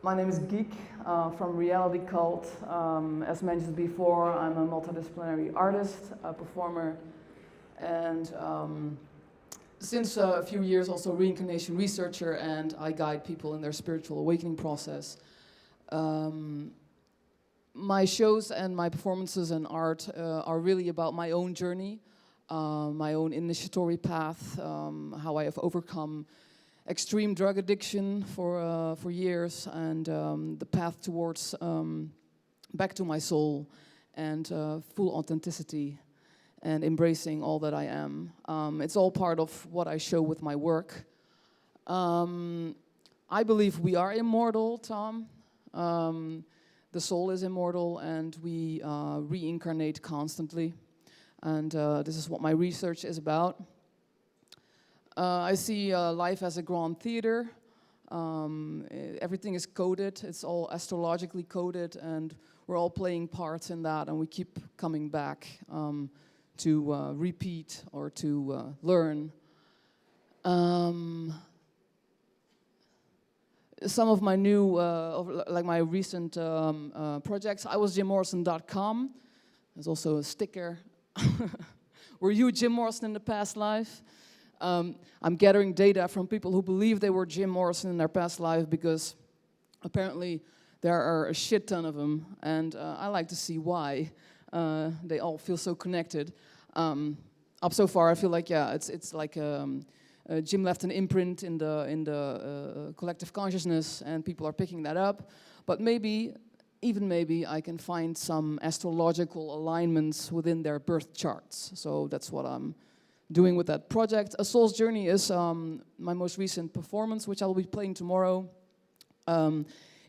My name is Geek from Reality Cult. As mentioned before, I'm a multidisciplinary artist, a performer, and since a few years also reincarnation researcher, and I guide people in their spiritual awakening process. My shows and my performances and art are really about my own journey, my own initiatory path, how I have overcome extreme drug addiction for years, and the path towards back to my soul and full authenticity and embracing all that I am. It's all part of what I show with my work. I believe we are immortal, Tom. The soul is immortal, and we reincarnate constantly. And this is what my research is about. I see life as a grand theater. Everything is coded. It's all astrologically coded, and we're all playing parts in that, and we keep coming back to repeat or to learn. Some of my new, like my recent projects, I was jimmorrison.com. There's also a sticker. Were you Jim Morrison in the past life? I'm gathering data from people who believe they were Jim Morrison in their past life, because apparently there are a shit ton of them, and I like to see why. They all feel so connected. Up so far, I feel like, yeah, it's like Jim left an imprint in the collective consciousness, and people are picking that up. But maybe, even maybe, I can find some astrological alignments within their birth charts. So that's what I'm doing with that project. A Soul's Journey is my most recent performance, which I'll be playing tomorrow.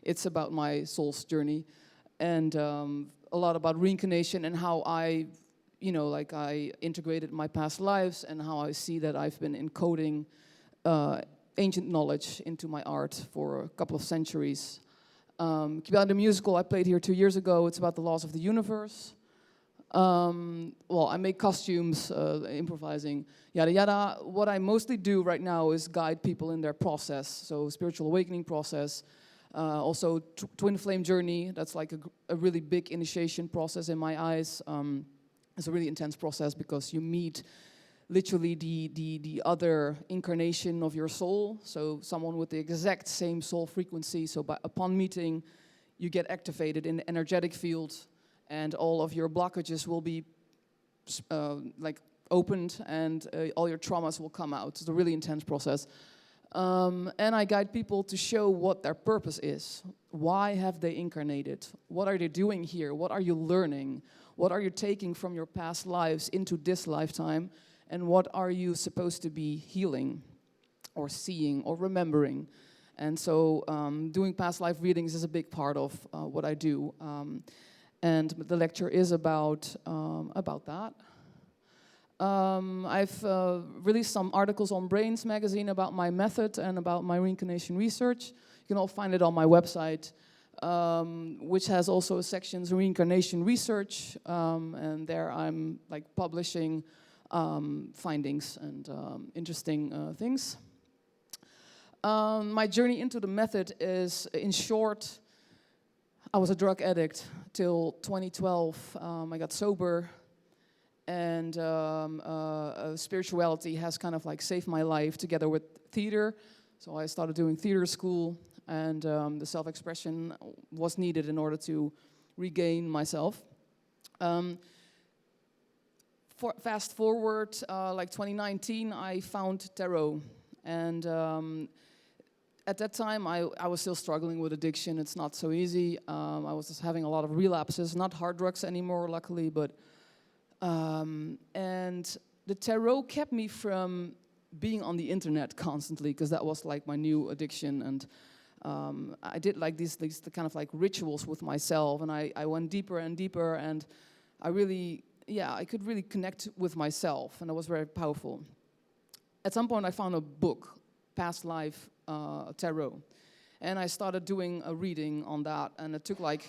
It's about my soul's journey, and a lot about reincarnation and how I integrated my past lives, and how I see that I've been encoding ancient knowledge into my art for a couple of centuries. The musical I played here 2 years ago, it's about the laws of the universe. Well, I make costumes, improvising, yada yada. What I mostly do right now is guide people in their process, so spiritual awakening process. Also, twin flame journey, that's like a really big initiation process in my eyes. It's a really intense process because you meet literally the other incarnation of your soul, so someone with the exact same soul frequency. So upon meeting, you get activated in the energetic field, and all of your blockages will be opened, and all your traumas will come out. It's a really intense process. And I guide people to show what their purpose is. Why have they incarnated? What are they doing here? What are you learning? What are you taking from your past lives into this lifetime? And what are you supposed to be healing or seeing or remembering? And so doing past life readings is a big part of what I do. And the lecture is about that. I've released some articles on Brains magazine about my method and about my reincarnation research. You can all find it on my website, which has also sections reincarnation research, and there I'm like publishing findings and interesting things. My journey into the method is, in short, I was a drug addict till 2012. I got sober, and spirituality has kind of like saved my life together with theater. So I started doing theater school, and the self-expression was needed in order to regain myself. Fast forward, like 2019, I found tarot, and at that time, I was still struggling with addiction. It's not so easy. I was just having a lot of relapses, not hard drugs anymore, luckily, but and the tarot kept me from being on the internet constantly, because that was like my new addiction. And I did like these kind of like rituals with myself, and I went deeper and deeper, and I could really connect with myself, and it was very powerful. At some point, I found a book, Past Life Tarot, and I started doing a reading on that, and it took like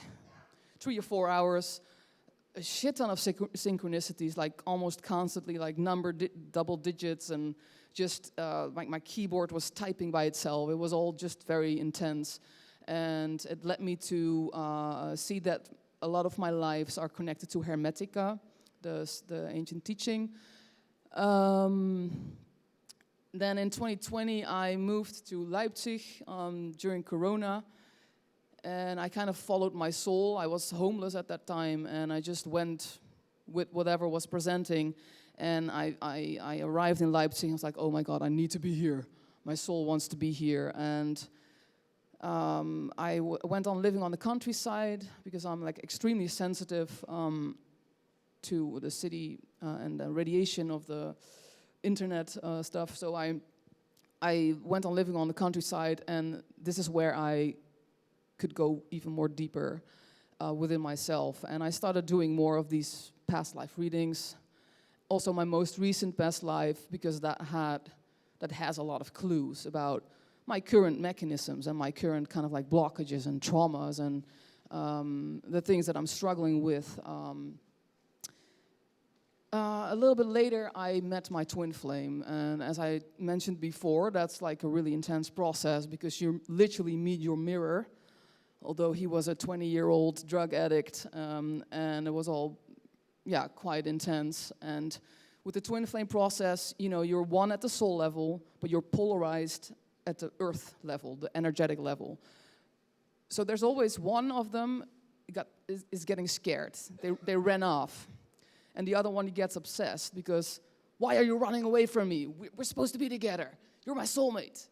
3 or 4 hours. A shit ton of synchronicities, like almost constantly, like double digits, and just like my keyboard was typing by itself. It was all just very intense. And it led me to see that a lot of my lives are connected to Hermetica, the ancient teaching. Then in 2020, I moved to Leipzig during Corona, and I kind of followed my soul. I was homeless at that time, and I just went with whatever was presenting. And I arrived in Leipzig, and I was like, oh my God, I need to be here. My soul wants to be here. And I went on living on the countryside because I'm like extremely sensitive to the city and the radiation of the internet stuff. So I went on living on the countryside, and this is where I could go even more deeper within myself. And I started doing more of these past life readings. Also my most recent past life, because that has a lot of clues about my current mechanisms and my current kind of like blockages and traumas and the things that I'm struggling with. A little bit later, I met my twin flame, and as I mentioned before, that's like a really intense process because you literally meet your mirror, although he was a 20-year-old drug addict, and it was all, yeah, quite intense. And with the twin flame process, you know, you're one at the soul level, but you're polarized at the earth level, the energetic level. So there's always one of them is getting scared. They ran off. And the other one gets obsessed because, why are you running away from me? We're supposed to be together. You're my soulmate.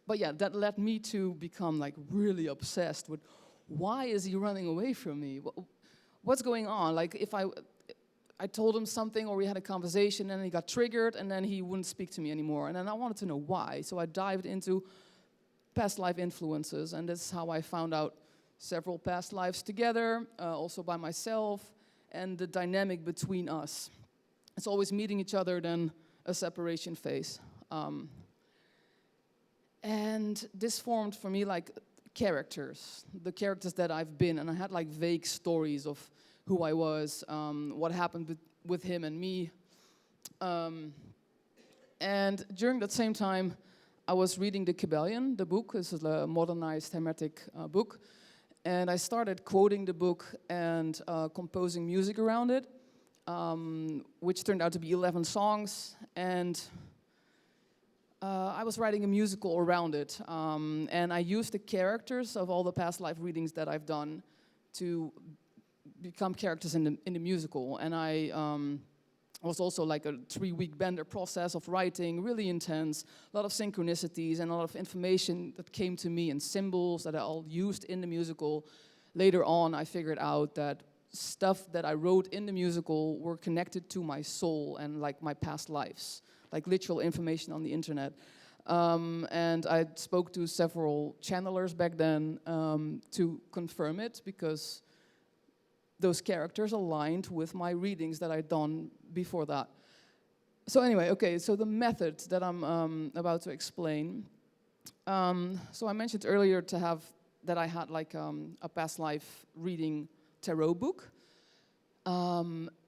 But yeah, that led me to become like really obsessed with, why is he running away from me? What's going on? Like if I told him something or we had a conversation and he got triggered and then he wouldn't speak to me anymore. And then I wanted to know why. So I dived into past life influences, and this is how I found out several past lives together, also by myself, and the dynamic between us. It's always meeting each other, then a separation phase. And this formed for me like characters, the characters that I've been, and I had like vague stories of who I was, what happened with him and me. And during that same time, I was reading The Kybalion, the book. This is a modernized Hermetic book. And I started quoting the book and composing music around it, which turned out to be 11 songs. And I was writing a musical around it. And I used the characters of all the past life readings that I've done to become characters in the musical. And I was also like a 3-week bender process of writing, really intense, a lot of synchronicities and a lot of information that came to me and symbols that I all used in the musical. Later on, I figured out that stuff that I wrote in the musical were connected to my soul and like my past lives, like literal information on the internet. And I spoke to several channelers back then to confirm it, because those characters aligned with my readings that I'd done before that. So anyway, okay, so the method that I'm about to explain. So I mentioned earlier that I had like a past life reading tarot book.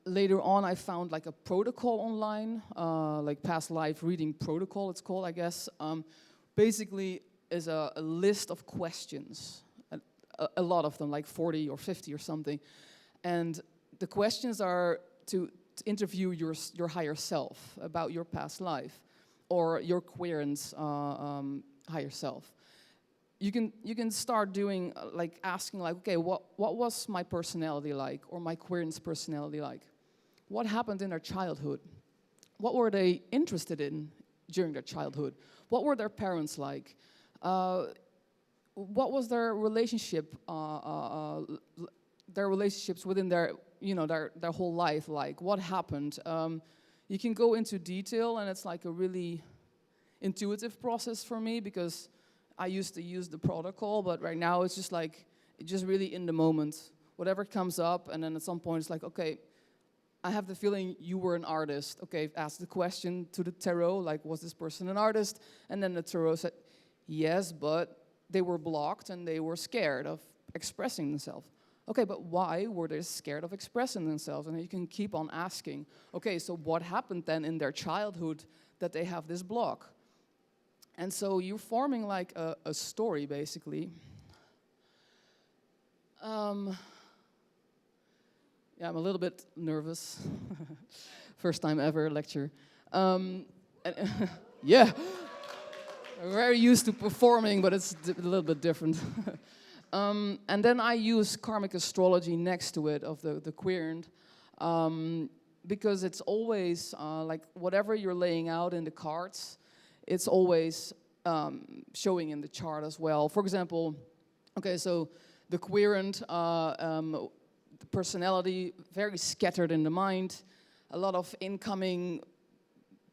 Later on, I found like a protocol online, like past life reading protocol, it's called, I guess. Basically, is a list of questions, a lot of them, like 40 or 50 or something. And the questions are to interview your higher self about your past life, or your querent's higher self. You can start doing like asking like, okay, what was my personality like, or my querent's personality like? What happened in their childhood? What were they interested in during their childhood? What were their parents like? What was their relationship? Their relationships within their whole life like? What happened? You can go into detail, and it's like a really intuitive process for me, because I used to use the protocol, but right now it's just really in the moment. Whatever comes up, and then at some point it's like, okay, I have the feeling you were an artist. Okay, ask the question to the tarot, like, was this person an artist? And then the tarot said, yes, but they were blocked and they were scared of expressing themselves. Okay, but why were they scared of expressing themselves? And you can keep on asking, okay, so what happened then in their childhood that they have this block? And so you're forming like a story, basically. Yeah, I'm a little bit nervous. First time ever lecture. Yeah, I'm very used to performing, but it's a little bit different. And then I use karmic astrology next to it of the querent, because it's always like whatever you're laying out in the cards, it's always showing in the chart as well. For example, okay, so the querent, the personality, very scattered in the mind, a lot of incoming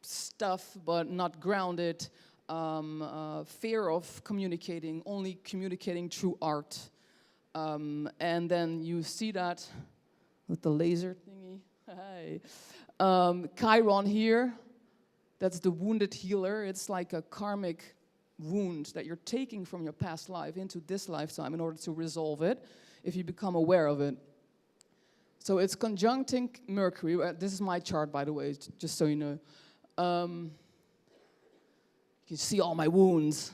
stuff, but not grounded, fear of communicating, only communicating through art. And then you see that with the laser thingy. Hey. Chiron here, that's the wounded healer. It's like a karmic wound that you're taking from your past life into this lifetime in order to resolve it, if you become aware of it. So it's conjuncting Mercury. This is my chart, by the way, just so you know. You can see all my wounds.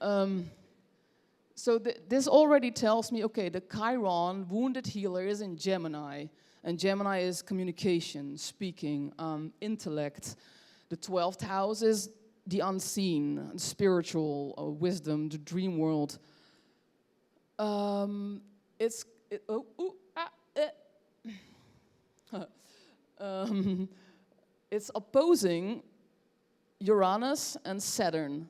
So this already tells me, okay, the Chiron, wounded healer, is in Gemini. And Gemini is communication, speaking, intellect. The 12th house is the unseen, spiritual, wisdom, the dream world. It's opposing Uranus and Saturn.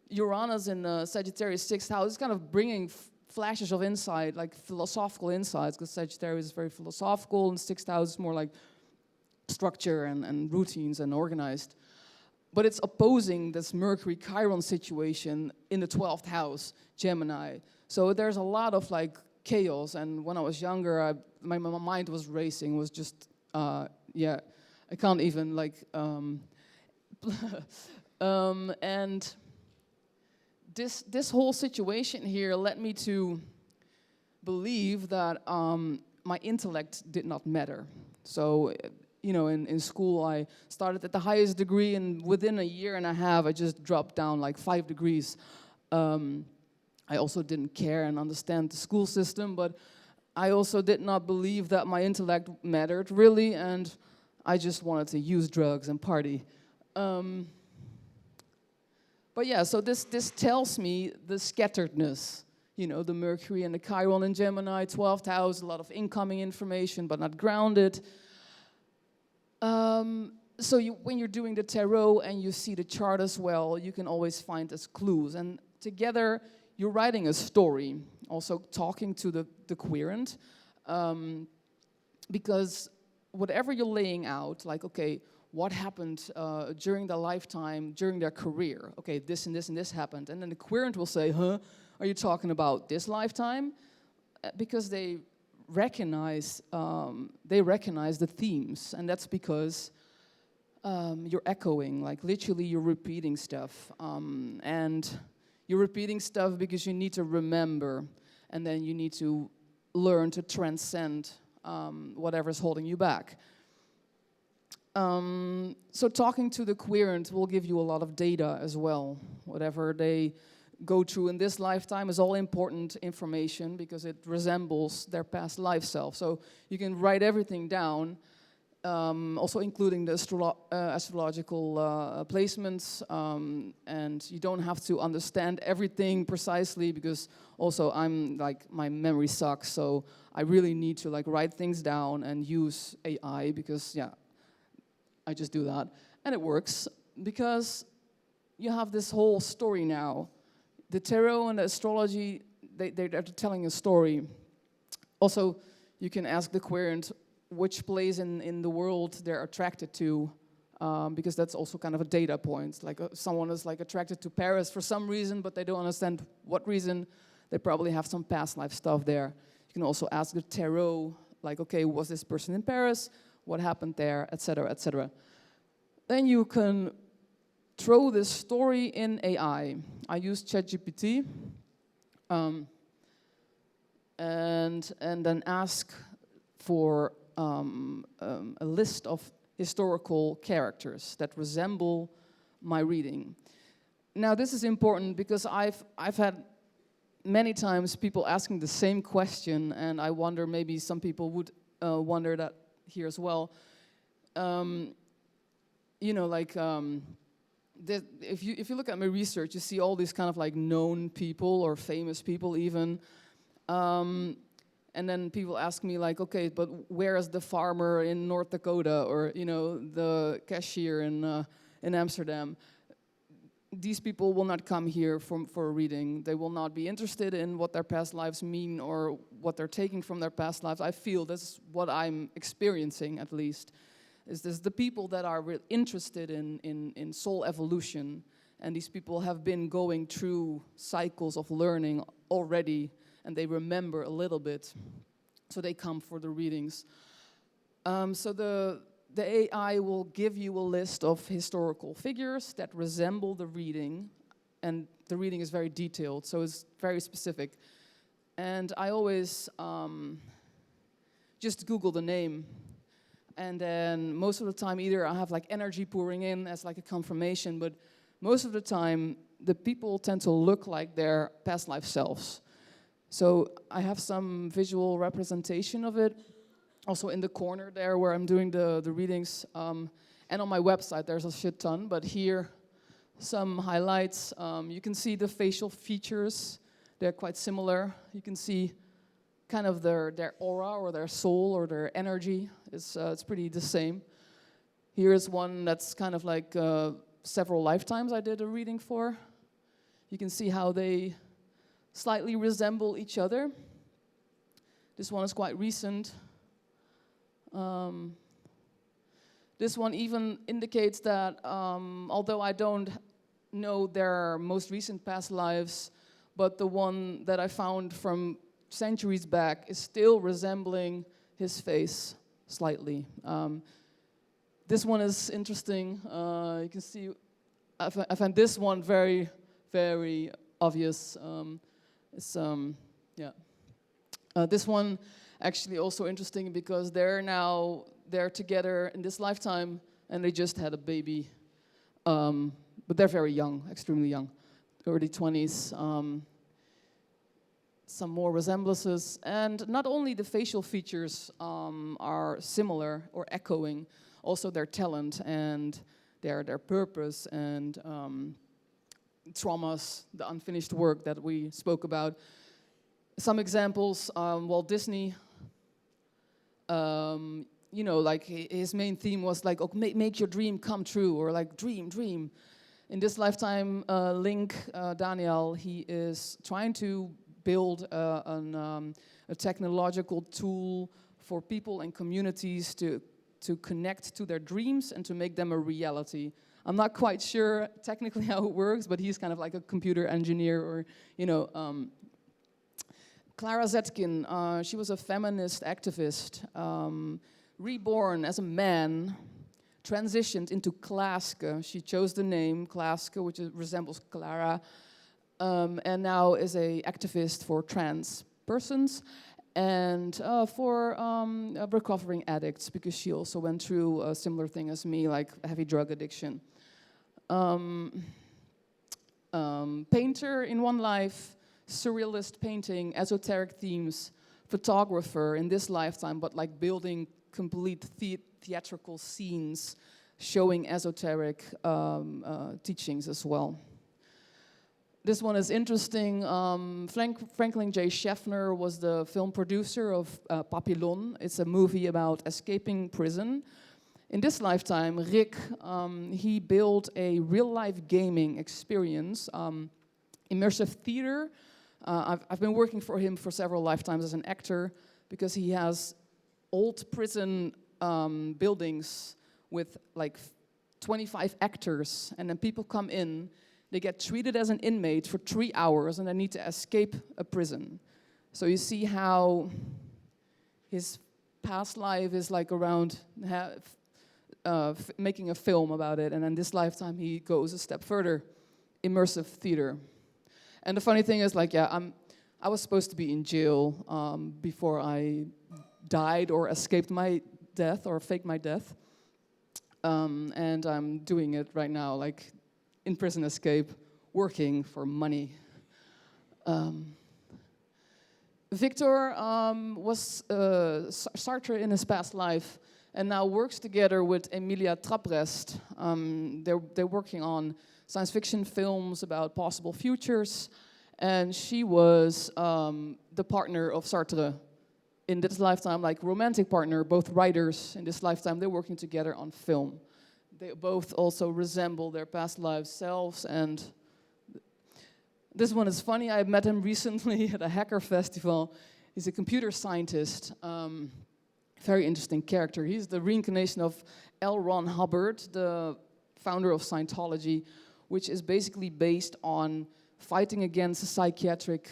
Uranus in Sagittarius 6th house is kind of bringing flashes of insight, like philosophical insights, because Sagittarius is very philosophical, and 6th house is more like structure and routines and organized. But it's opposing this Mercury-Chiron situation in the 12th house, Gemini. So there's a lot of like chaos, and when I was younger, my mind was racing, was just, yeah, I can't even like, and this whole situation here led me to believe that my intellect did not matter. So, you know, in school I started at the highest degree, and within a year and a half I just dropped down like 5 degrees. I also didn't care and understand the school system, but I also did not believe that my intellect mattered really, and I just wanted to use drugs and party. But yeah, so this tells me the scatteredness, you know, the Mercury and the Chiron in Gemini, 12th house, a lot of incoming information, but not grounded. So when you're doing the tarot and you see the chart as well, you can always find as clues. And together, you're writing a story, also talking to the querent, because whatever you're laying out, like, okay, what happened during their lifetime, during their career? Okay, this and this and this happened. And then the querent will say, huh, are you talking about this lifetime? Because they recognize the themes, and that's because you're echoing, like literally you're repeating stuff. And you're repeating stuff because you need to remember, and then you need to learn to transcend whatever's holding you back. So talking to the querent will give you a lot of data as well. Whatever they go through in this lifetime is all important information because it resembles their past life self. So you can write everything down, also including the astrological placements, and you don't have to understand everything precisely because also I'm like, my memory sucks, so I really need to like write things down and use AI because, yeah, I just do that. And it works because you have this whole story now. The tarot and the astrology, they're telling a story. Also, you can ask the querent which place in the world they're attracted to, because that's also kind of a data point. Like someone is like attracted to Paris for some reason, but they don't understand what reason. They probably have some past life stuff there. You can also ask the tarot, like, okay, was this person in Paris? What happened there, etc., etc. Then you can throw this story in AI. I use ChatGPT, and then ask for a list of historical characters that resemble my reading. Now this is important because I've had many times people asking the same question, and I wonder maybe some people would wonder that here as well. You know, like if you look at my research, you see all these kind of like known people or famous people even. And then people ask me like, okay, but where is the farmer in North Dakota, or you know, the cashier in Amsterdam? These people will not come here for a reading. They will not be interested in what their past lives mean or what they're taking from their past lives. I feel this is what I'm experiencing, at least, is this the people that are interested in soul evolution, and these people have been going through cycles of learning already, and they remember a little bit, so they come for the readings. So the AI will give you a list of historical figures that resemble the reading, and the reading is very detailed, so it's very specific. And I always just Google the name, and then most of the time either I have like energy pouring in as like a confirmation, but most of the time the people tend to look like their past life selves. So I have some visual representation of it, also in the corner there where I'm doing the readings. And on my website there's a shit ton, but here some highlights. You can see the facial features, they're quite similar. You can see kind of their aura or their soul or their energy. It's pretty the same. Here is one that's kind of like several lifetimes I did a reading for. You can see how they slightly resemble each other. This one is quite recent. This one even indicates that although I don't know their most recent past lives, but the one that I found from centuries back is still resembling his face slightly. This one is interesting. You can see, I find this one very, very obvious. This one actually also interesting because they're together in this lifetime and they just had a baby. But they're very young, extremely young, early 20s. Some more resemblances. And not only the facial features are similar or echoing, also their talent and their purpose and traumas, the unfinished work that we spoke about. Some examples, Walt Disney, you know, like his main theme was like, oh, make your dream come true, or like dream. In this lifetime, Link, Daniel, he is trying to build a technological tool for people and communities to connect to their dreams and to make them a reality. I'm not quite sure technically how it works, but he's kind of like a computer engineer, or, you know. Clara Zetkin, she was a feminist activist, reborn as a man, transitioned into Klaske. She chose the name Klaske, which resembles Clara, and now is an activist for trans persons and for recovering addicts, because she also went through a similar thing as me, like heavy drug addiction. Painter in one life, surrealist painting, esoteric themes, photographer in this lifetime, but like building complete theatrical scenes, showing esoteric teachings as well. This one is interesting. Franklin J. Schaffner was the film producer of Papillon. It's a movie about escaping prison. In this lifetime, Rick, he built a real-life gaming experience, immersive theater. I've been working for him for several lifetimes as an actor, because he has old prison buildings with like 25 actors, and then people come in, they get treated as an inmate for 3 hours, and they need to escape a prison. So you see how his past life is like around making a film about it, and in this lifetime he goes a step further, immersive theater. And the funny thing is, like, yeah, I was supposed to be in jail before I died or escaped my death or faked my death. And I'm doing it right now, like in prison escape, working for money. Victor was Sartre in his past life and now works together with Emilia Traprest. They're working on science fiction films about possible futures, and she was the partner of Sartre in this lifetime, like romantic partner, both writers in this lifetime. They're working together on film. They both also resemble their past lives selves, and this one is funny. I met him recently at a hacker festival. He's a computer scientist, very interesting character. He's the reincarnation of L. Ron Hubbard, the founder of Scientology, which is basically based on fighting against psychiatric,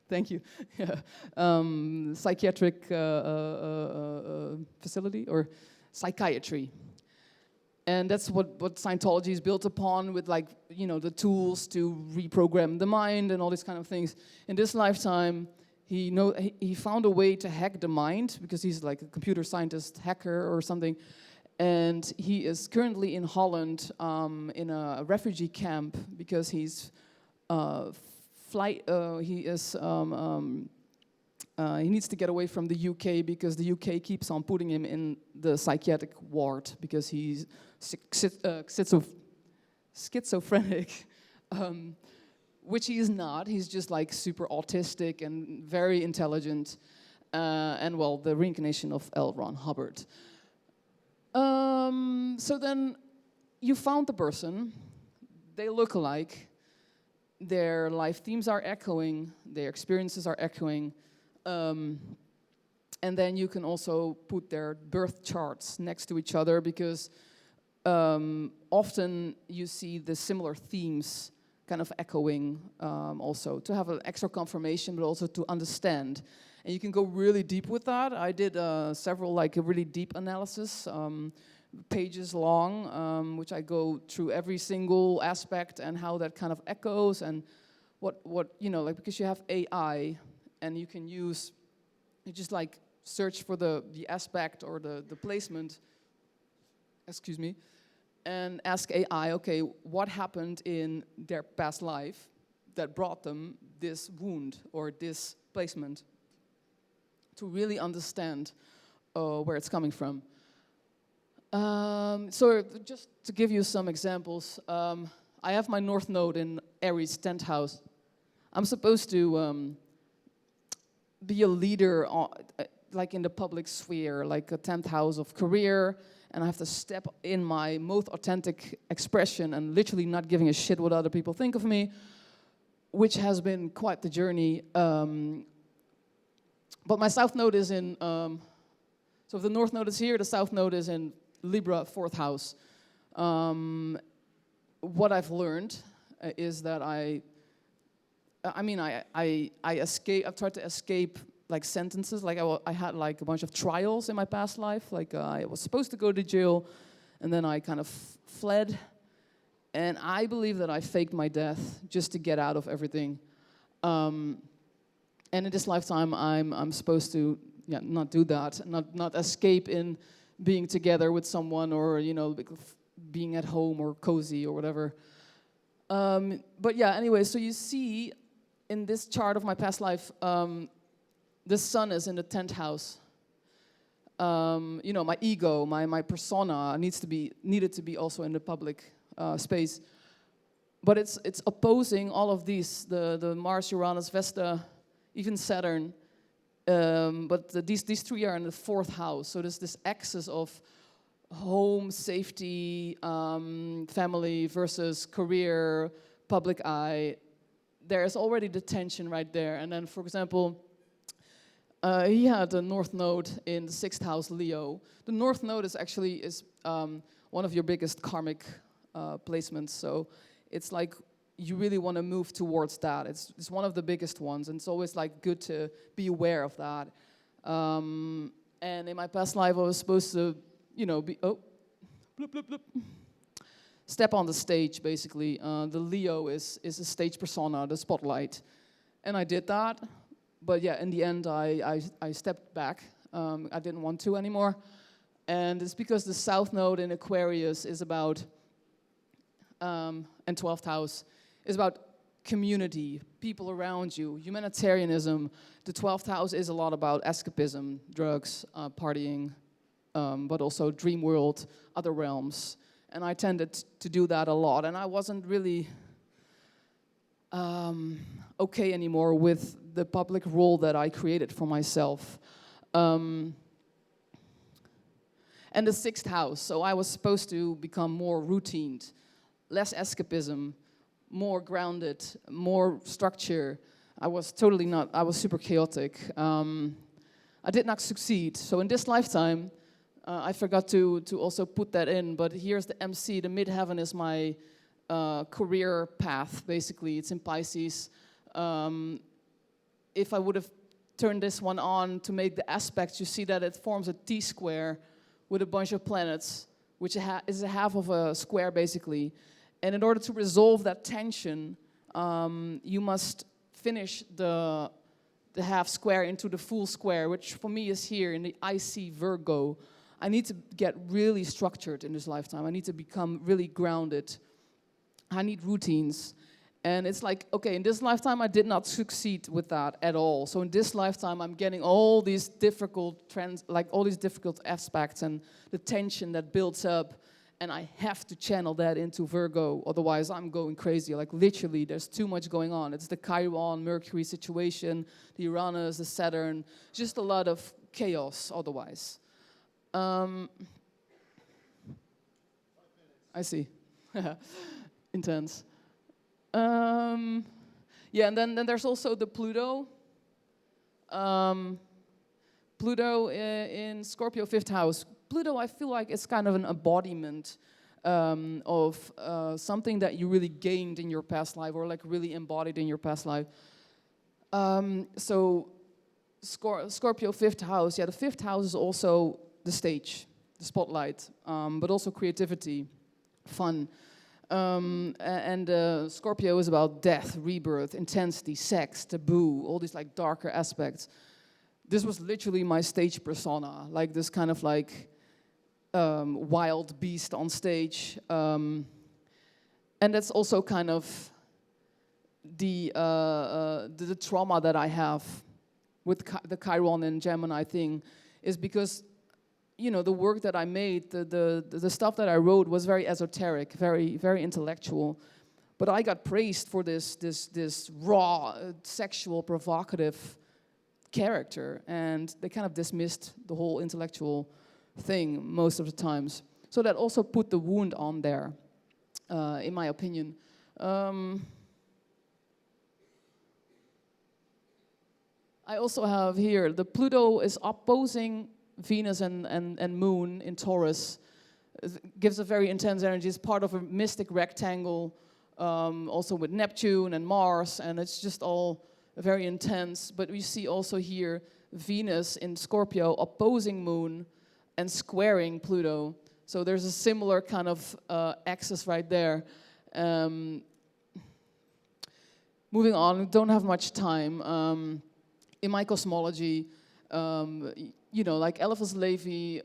thank you, psychiatric facility or psychiatry. And that's what Scientology is built upon, with, like, you know, the tools to reprogram the mind and all these kind of things. In this lifetime, he found a way to hack the mind, because he's like a computer scientist hacker or something. And he is currently in Holland in a refugee camp because he's he needs to get away from the UK because the UK keeps on putting him in the psychiatric ward because he's schizophrenic, which he is not. He's just like super autistic and very intelligent, and well, the reincarnation of L. Ron Hubbard. So then you found the person, they look alike, their life themes are echoing, their experiences are echoing, and then you can also put their birth charts next to each other, because often you see the similar themes kind of echoing, also to have an extra confirmation, but also to understand. And you can go really deep with that. I did several, like, a really deep analysis, pages long, which I go through every single aspect and how that kind of echoes, and what you know, like, because you have AI and you can you just like search for the aspect or the placement, excuse me, and ask AI, okay, what happened in their past life that brought them this wound or this placement, to really understand where it's coming from. So just to give you some examples, I have my North Node in Aries 10th house. I'm supposed to be a leader, like in the public sphere, like a 10th house of career, and I have to step in my most authentic expression and literally not giving a shit what other people think of me, which has been quite the journey. But my South Node is in, so if the North Node is here, the South Node is in Libra, 4th house. What I've learned is that I've tried to escape, like, sentences. Like, I had like a bunch of trials in my past life. Like, I was supposed to go to jail, and then I kind of fled. And I believe that I faked my death just to get out of everything. And in this lifetime, I'm supposed to, not do that, not escape in being together with someone, or, you know, being at home or cozy or whatever. But yeah, anyway, so you see in this chart of my past life, the sun is in the 10th house. You know, my ego, my persona needed to be also in the public space. But it's opposing all of these, the Mars, Uranus, Vesta, even Saturn. But these three are in the 4th house. So there's this axis of home, safety, family versus career, public eye. There's already the tension right there. And then, for example, he had the North Node in the 6th house, Leo. The North Node is actually one of your biggest karmic placements. So it's like you really want to move towards that. It's one of the biggest ones, and it's always like good to be aware of that. And in my past life, I was supposed to, you know, step on the stage, basically. The Leo is a stage persona, the spotlight, and I did that. But yeah, in the end, I stepped back. I didn't want to anymore, and it's because the South Node in Aquarius is about and 12th house is about community, people around you, humanitarianism. The 12th house is a lot about escapism, drugs, partying, but also dream world, other realms. And I tended to do that a lot. And I wasn't really okay anymore with the public role that I created for myself. And the 6th house, so I was supposed to become more routined, less escapism, more grounded, more structure. I was totally not, I was super chaotic. I did not succeed. So in this lifetime, I forgot to also put that in, but here's the MC, the midheaven is my career path, basically. It's in Pisces. If I would have turned this one on to make the aspects, you see that it forms a T-square with a bunch of planets, which is a half of a square, basically. And in order to resolve that tension, you must finish the half square into the full square, which for me is here in the IC Virgo. I need to get really structured in this lifetime. I need to become really grounded. I need routines. And it's like, okay, in this lifetime, I did not succeed with that at all. So in this lifetime, I'm getting all these difficult trends, like all these difficult aspects and the tension that builds up. And I have to channel that into Virgo, otherwise I'm going crazy. Like literally, there's too much going on. It's the Chiron, Mercury situation, the Uranus, the Saturn, just a lot of chaos otherwise. I see. Intense. Yeah, and then there's also the Pluto. Pluto in Scorpio 5th house. Pluto, I feel like it's kind of an embodiment of something that you really gained in your past life or like really embodied in your past life. So Scorpio 5th house, yeah, the 5th house is also the stage, the spotlight, but also creativity, fun. And Scorpio is about death, rebirth, intensity, sex, taboo, all these like darker aspects. This was literally my stage persona, like this kind of like wild beast on stage. And that's also kind of the trauma that I have with the Chiron and Gemini thing, is because, you know, the work that I made, the stuff that I wrote was very esoteric, very, very intellectual. But I got praised for this raw, sexual, provocative character, and they kind of dismissed the whole intellectual thing most of the times. So that also put the wound on there, in my opinion. I also have here, the Pluto is opposing Venus and Moon in Taurus. It gives a very intense energy. It's part of a mystic rectangle, also with Neptune and Mars, and it's just all very intense. But we see also here Venus in Scorpio opposing Moon and squaring Pluto. So there's a similar kind of axis right there. Moving on, we don't have much time. In my cosmology, you know, like Eliphas Levi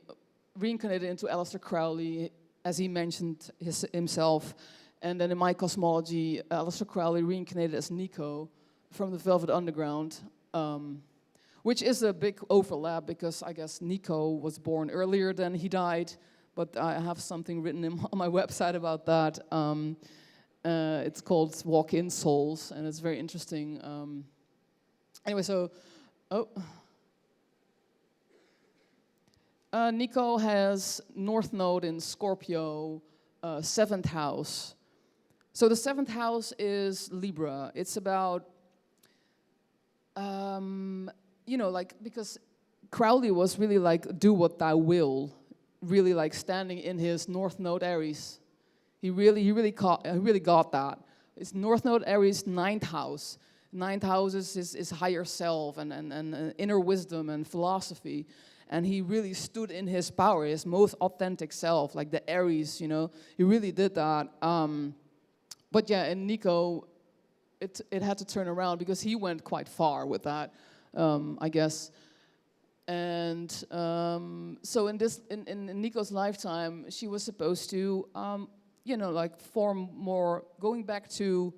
reincarnated into Aleister Crowley, as he mentioned himself. And then in my cosmology, Aleister Crowley reincarnated as Nico from the Velvet Underground, which is a big overlap because I guess Nico was born earlier than he died, but I have something written on my website about that. It's called Walk-in Souls, and it's very interesting. Anyway, so, Nico has North Node in Scorpio, 7th house. So the 7th house is Libra. It's about, you know, like, because Crowley was really like, do what thou will, really like standing in his North Node Aries. He really got that. It's North Node Aries, 9th house. 9th house is higher self and inner wisdom and philosophy. And he really stood in his power, his most authentic self, like the Aries, you know. He really did that. But yeah, in Nico, it had to turn around because he went quite far with that, I guess. And so in Nico's lifetime, she was supposed to you know, like form more, going back to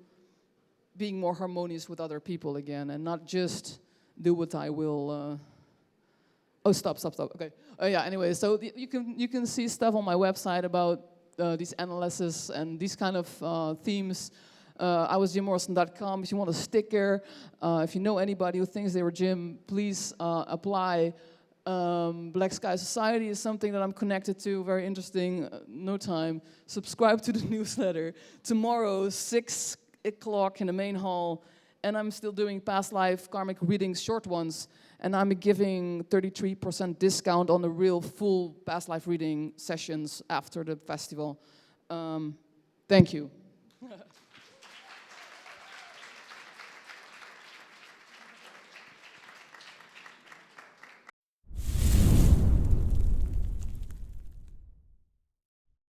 being more harmonious with other people again, and not just do what I will. Oh, stop. Okay. Yeah. Anyway, so you can see stuff on my website about these analysis and these kind of themes. I was jimmorrison.com. If you want a sticker, if you know anybody who thinks they were Jim, please apply. Black Sky Society is something that I'm connected to. Very interesting. No time. Subscribe to the newsletter. Tomorrow, 6 o'clock in the main hall. And I'm still doing past life karmic readings, short ones. And I'm giving 33% discount on the real full past life reading sessions after the festival. Thank you.